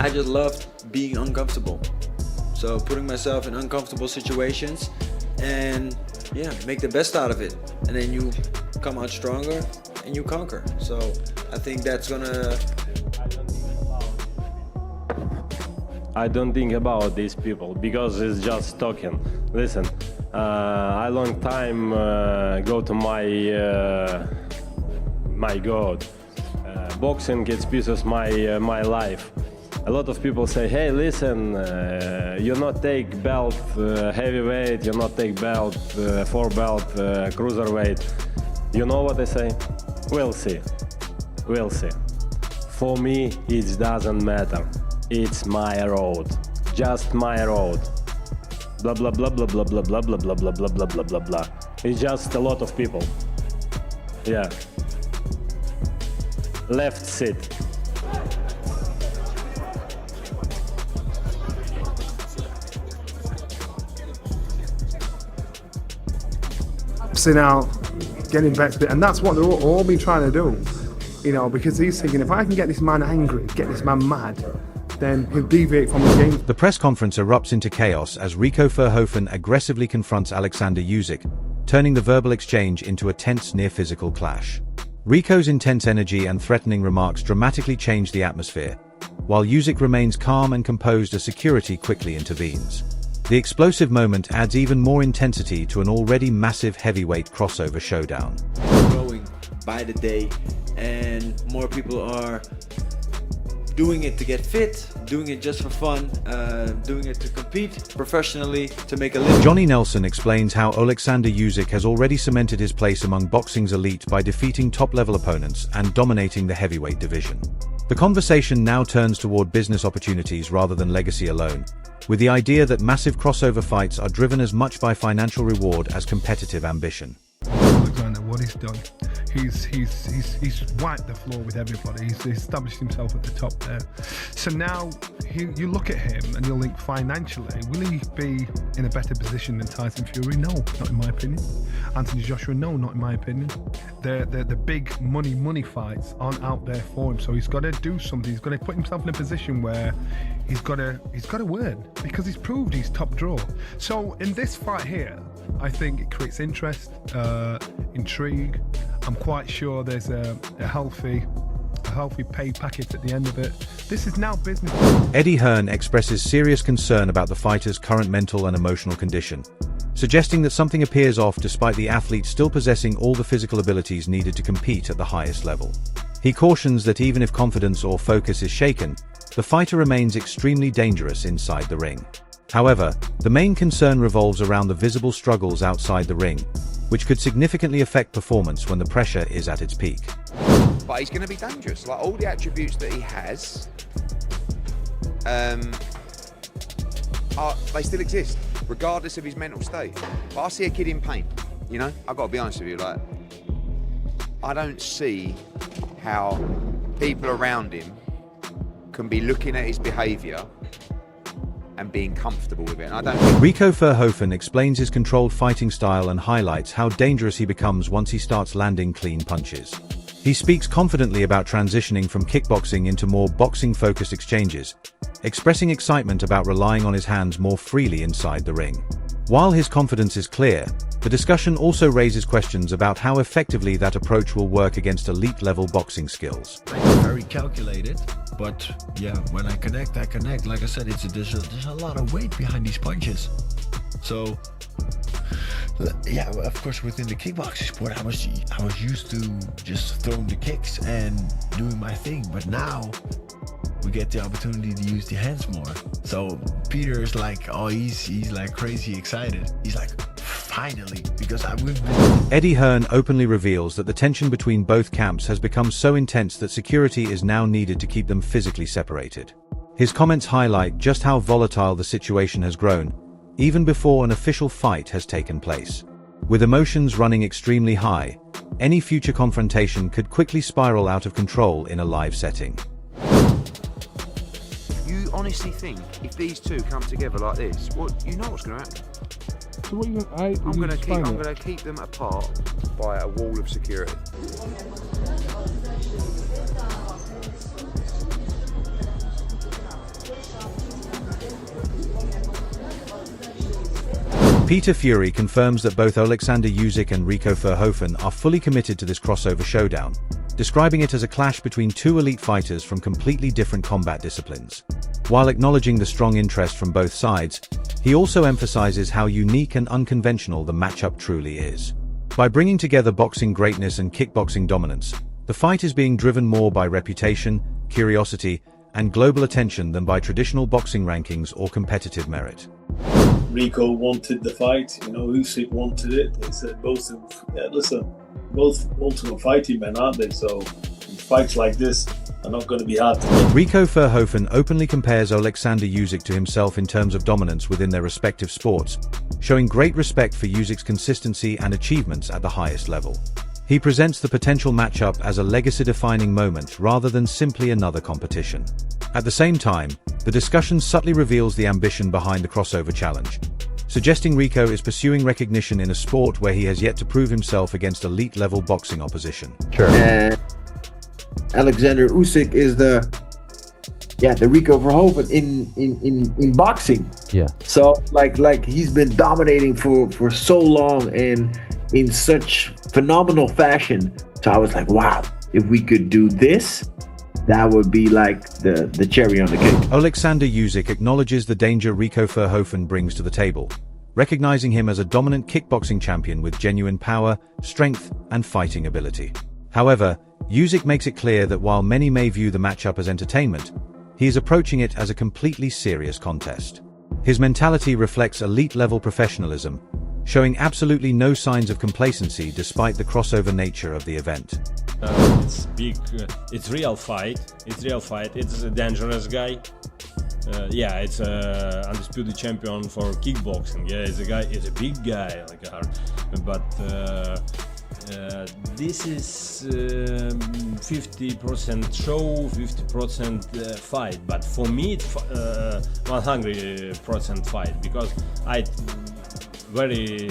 I just loved being uncomfortable. So putting myself in uncomfortable situations and yeah, make the best out of it. And then you come out stronger and you conquer. So I think that's gonna... I don't think about these people because it's just talking. Listen, I long time go to my God. Boxing gets pieces my life. A lot of people say, hey, listen, you not take belt heavyweight, you not take belt 4 belt cruiserweight. You know what I say? We'll see. We'll see. For me, it doesn't matter. It's my road. Just my road. Blah blah blah blah blah blah blah blah blah blah blah blah blah blah blah. It's just a lot of people. Yeah. Left sit. Out, getting back to it, and that's what they're all been trying to do, you know, because he's thinking, if I can get this man angry, get this man mad, then he'll deviate from the game. The press conference erupts into chaos as Rico Verhoeven aggressively confronts Oleksandr Usyk, turning the verbal exchange into a tense near-physical clash. Rico's intense energy and threatening remarks dramatically change the atmosphere, while Usyk remains calm and composed as security quickly intervenes. The explosive moment adds even more intensity to an already massive heavyweight crossover showdown. Growing by the day, and more people are doing it to get fit, doing it just for fun, doing it to compete professionally, to make a living. Johnny Nelson explains how Oleksandr Usyk has already cemented his place among boxing's elite by defeating top-level opponents and dominating the heavyweight division. The conversation now turns toward business opportunities rather than legacy alone, with the idea that massive crossover fights are driven as much by financial reward as competitive ambition. Alexander, what he's done, he's wiped the floor with everybody. He's established himself at the top there. So now you look at him and you'll think, financially, will he be in a better position than Tyson Fury? No, not in my opinion. Anthony Joshua? No, not in my opinion. The big money fights aren't out there for him. So he's got to do something. He's got to put himself in a position where he's got to win, because he's proved he's top draw. So in this fight here, I think it creates interest, intrigue. I'm quite sure there's a healthy pay packet at the end of it. This is now business. Eddie Hearn expresses serious concern about the fighter's current mental and emotional condition, suggesting that something appears off despite the athlete still possessing all the physical abilities needed to compete at the highest level. He cautions that even if confidence or focus is shaken, the fighter remains extremely dangerous inside the ring. However, the main concern revolves around the visible struggles outside the ring, which could significantly affect performance when the pressure is at its peak. But he's going to be dangerous. Like, all the attributes that he has, they still exist, regardless of his mental state. But I see a kid in pain, you know? I've got to be honest with you, like, I don't see how people around him can be looking at his behaviour and being comfortable with it. And I don't think... Rico Verhoeven explains his controlled fighting style and highlights how dangerous he becomes once he starts landing clean punches. He speaks confidently about transitioning from kickboxing into more boxing-focused exchanges, expressing excitement about relying on his hands more freely inside the ring. While his confidence is clear, the discussion also raises questions about how effectively that approach will work against elite-level boxing skills. Very calculated, but yeah, when I connect, I connect. Like I said, there's a lot of weight behind these punches. So yeah, of course, within the kickboxing sport, I was used to just throwing the kicks and doing my thing, but now we get the opportunity to use the hands more. So Peter is like, oh, he's like crazy excited. He's like, finally, because we've been... Eddie Hearn openly reveals that the tension between both camps has become so intense that security is now needed to keep them physically separated. His comments highlight just how volatile the situation has grown, even before an official fight has taken place. With emotions running extremely high, any future confrontation could quickly spiral out of control in a live setting. You honestly think if these two come together like this, you know what's going to happen? So what I'm going to keep them apart by a wall of security. Peter Fury confirms that both Oleksandr Usyk and Rico Verhoeven are fully committed to this crossover showdown, describing it as a clash between two elite fighters from completely different combat disciplines. While acknowledging the strong interest from both sides, he also emphasizes how unique and unconventional the matchup truly is. By bringing together boxing greatness and kickboxing dominance, the fight is being driven more by reputation, curiosity, and global attention than by traditional boxing rankings or competitive merit. Rico wanted the fight, Usyk wanted it. They said both ultimate fighting men, aren't they? So fights like this are not going to be hard to win. Rico Verhoeven openly compares Oleksandr Usyk to himself in terms of dominance within their respective sports, showing great respect for Usyk's consistency and achievements at the highest level. He presents the potential matchup as a legacy-defining moment rather than simply another competition. At the same time, the discussion subtly reveals the ambition behind the crossover challenge, suggesting Rico is pursuing recognition in a sport where he has yet to prove himself against elite-level boxing opposition. Sure. And Oleksandr Usyk is the Rico Verhoeven in boxing. Yeah. So like he's been dominating for so long and in such phenomenal fashion. So I was like, wow, if we could do this, that would be like the cherry on the cake. Oleksandr Usyk acknowledges the danger Rico Verhoeven brings to the table, recognizing him as a dominant kickboxing champion with genuine power, strength, and fighting ability. However, Usyk makes it clear that while many may view the matchup as entertainment, he is approaching it as a completely serious contest. His mentality reflects elite-level professionalism, showing absolutely no signs of complacency despite the crossover nature of the event. It's big, it's real fight, it's a dangerous guy. It's a undisputed champion for kickboxing. It's a big guy, but this is 50% show, 50% fight. But for me, it's 100% fight, because I very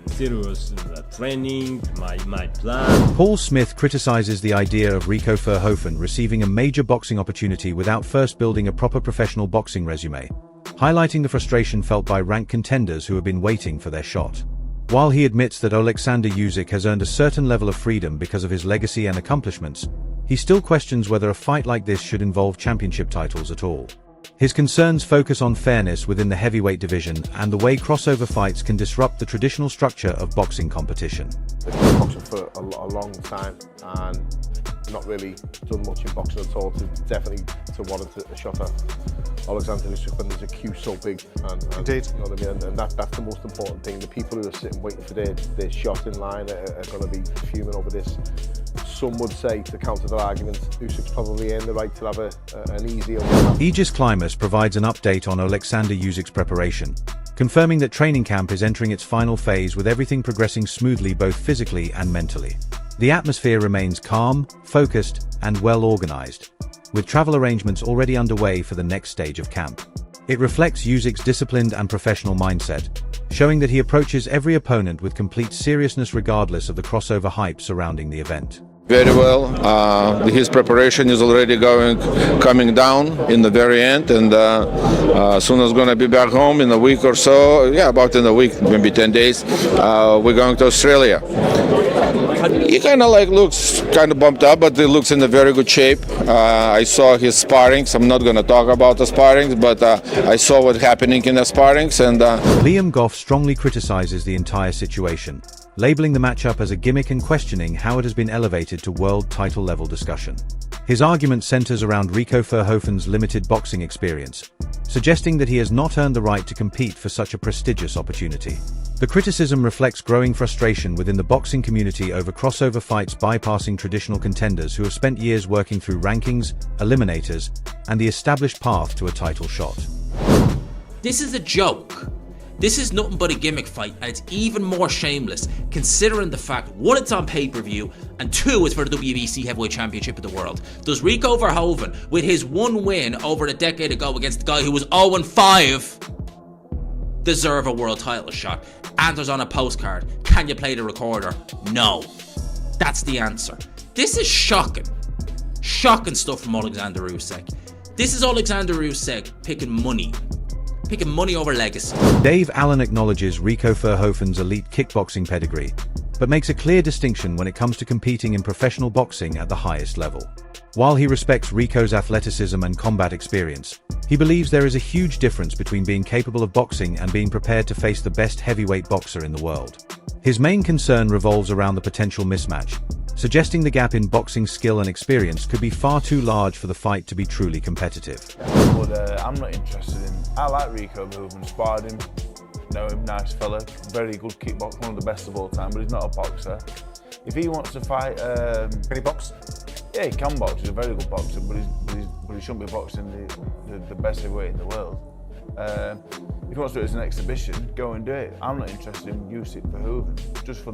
serious training, my plan. Paul Smith criticizes the idea of Rico Verhoeven receiving a major boxing opportunity without first building a proper professional boxing resume, highlighting the frustration felt by ranked contenders who have been waiting for their shot. While he admits that Oleksandr Usyk has earned a certain level of freedom because of his legacy and accomplishments, he still questions whether a fight like this should involve championship titles at all. His concerns focus on fairness within the heavyweight division and the way crossover fights can disrupt the traditional structure of boxing competition. I've been boxing for a long time and not really done much in boxing at all to warrant a shot at Oleksandr Usyk when there's a queue so big. And Indeed. You know what I mean? And that's the most important thing. The people who are sitting waiting for their shot in line are going to be fuming over this. Some would say, to counter their argument, Usyk's probably earned the right to have an easier one. Aegis Climbers provides an update on Oleksandr Usyk's preparation, confirming that training camp is entering its final phase with everything progressing smoothly both physically and mentally. The atmosphere remains calm, focused, and well organized, with travel arrangements already underway for the next stage of camp. It reflects Usyk's disciplined and professional mindset, showing that he approaches every opponent with complete seriousness regardless of the crossover hype surrounding the event. Very well. His preparation is already coming down in the very end, and soon as going to be back home in a week or so. About in a week, maybe 10 days. We're going to Australia. He kind of looks kind of bumped up, but he looks in a very good shape. I saw his sparrings. I'm not going to talk about the sparrings, but I saw what's happening in the sparrings. And Liam Goff strongly criticizes the entire situation, labeling the matchup as a gimmick and questioning how it has been elevated to world title level discussion. His argument centers around Rico Verhoeven's limited boxing experience, suggesting that he has not earned the right to compete for such a prestigious opportunity. The criticism reflects growing frustration within the boxing community over crossover fights bypassing traditional contenders who have spent years working through rankings, eliminators, and the established path to a title shot. This is a joke. This is nothing but a gimmick fight, and it's even more shameless considering the fact, one, it's on pay-per-view, and two, it's for the WBC Heavyweight Championship of the world. Does Rico Verhoeven, with his one win over a decade ago against the guy who was 0-5, deserve a world title shot? Answers on a postcard. Can you play the recorder? No. That's the answer. This is shocking. Shocking stuff from Oleksandr Usyk. This is Oleksandr Usyk picking money Picking money over legacy. Dave Allen acknowledges Rico Verhoeven's elite kickboxing pedigree, but makes a clear distinction when it comes to competing in professional boxing at the highest level. While he respects Rico's athleticism and combat experience, he believes there is a huge difference between being capable of boxing and being prepared to face the best heavyweight boxer in the world. His main concern revolves around the potential mismatch, suggesting the gap in boxing skill and experience could be far too large for the fight to be truly competitive. But I'm not interested in... I like Rico Verhoeven, sparred him, know him, nice fella, very good kickboxer, one of the best of all time, but he's not a boxer. If he wants to fight... Can he box? Yeah, he can box, he's a very good boxer, but he shouldn't be boxing the best heavyweight in the world. If he wants to do it as an exhibition, go and do it. I'm not interested in Usyk Verhoeven, just for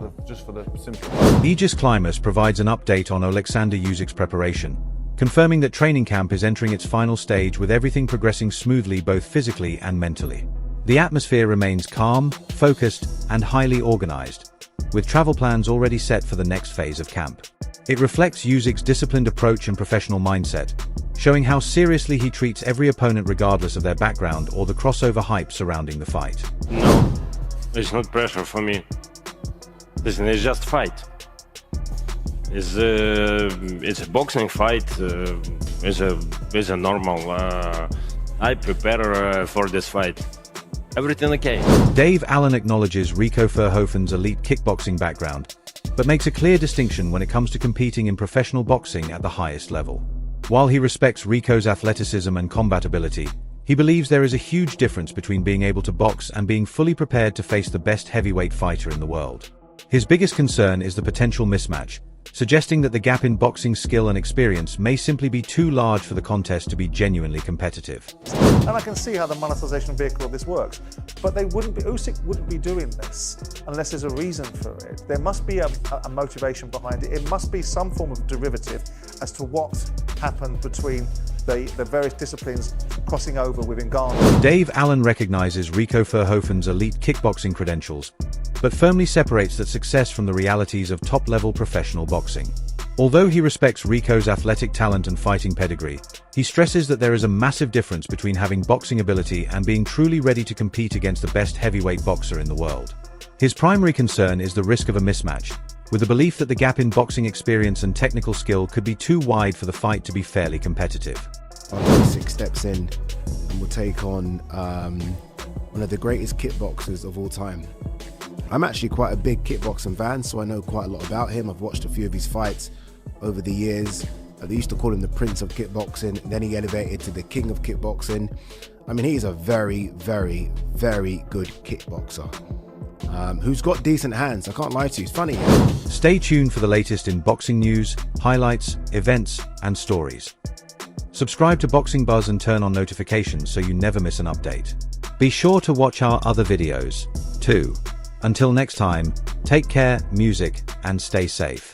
the simple. Aegis Climbers provides an update on Oleksandr Usyk's preparation, confirming that training camp is entering its final stage with everything progressing smoothly both physically and mentally. The atmosphere remains calm, focused, and highly organized, with travel plans already set for the next phase of camp. It reflects Usyk's disciplined approach and professional mindset, showing how seriously he treats every opponent regardless of their background or the crossover hype surrounding the fight. No, it's not pressure for me. Listen, it's just fight. It's a boxing fight. It's a normal. I prepare for this fight. Everything okay. Dave Allen acknowledges Rico Verhoeven's elite kickboxing background, but makes a clear distinction when it comes to competing in professional boxing at the highest level. While he respects Rico's athleticism and combat ability, he believes there is a huge difference between being able to box and being fully prepared to face the best heavyweight fighter in the world. His biggest concern is the potential mismatch, suggesting that the gap in boxing skill and experience may simply be too large for the contest to be genuinely competitive. And I can see how the monetization vehicle of this works, but Usyk wouldn't be doing this unless there's a reason for it. There must be a motivation behind it. It must be some form of derivative as to what happened between the various disciplines crossing over within Ghana. Dave Allen recognizes Rico Verhoeven's elite kickboxing credentials, but firmly separates that success from the realities of top-level professional boxing. Although he respects Rico's athletic talent and fighting pedigree, he stresses that there is a massive difference between having boxing ability and being truly ready to compete against the best heavyweight boxer in the world. His primary concern is the risk of a mismatch, with the belief that the gap in boxing experience and technical skill could be too wide for the fight to be fairly competitive. Usyk steps in and will take on one of the greatest kickboxers of all time. I'm actually quite a big kickboxing fan, so I know quite a lot about him. I've watched a few of his fights over the years. They used to call him the Prince of Kickboxing, then he elevated to the King of Kickboxing. I mean, he's a very, very, very good kickboxer. Who's got decent hands. I can't lie to you, it's funny. Stay tuned for the latest in boxing news, highlights, events, and stories. Subscribe to Boxing Buzz and turn on notifications so you never miss an update. Be sure to watch our other videos, too. Until next time, take care, music, and stay safe.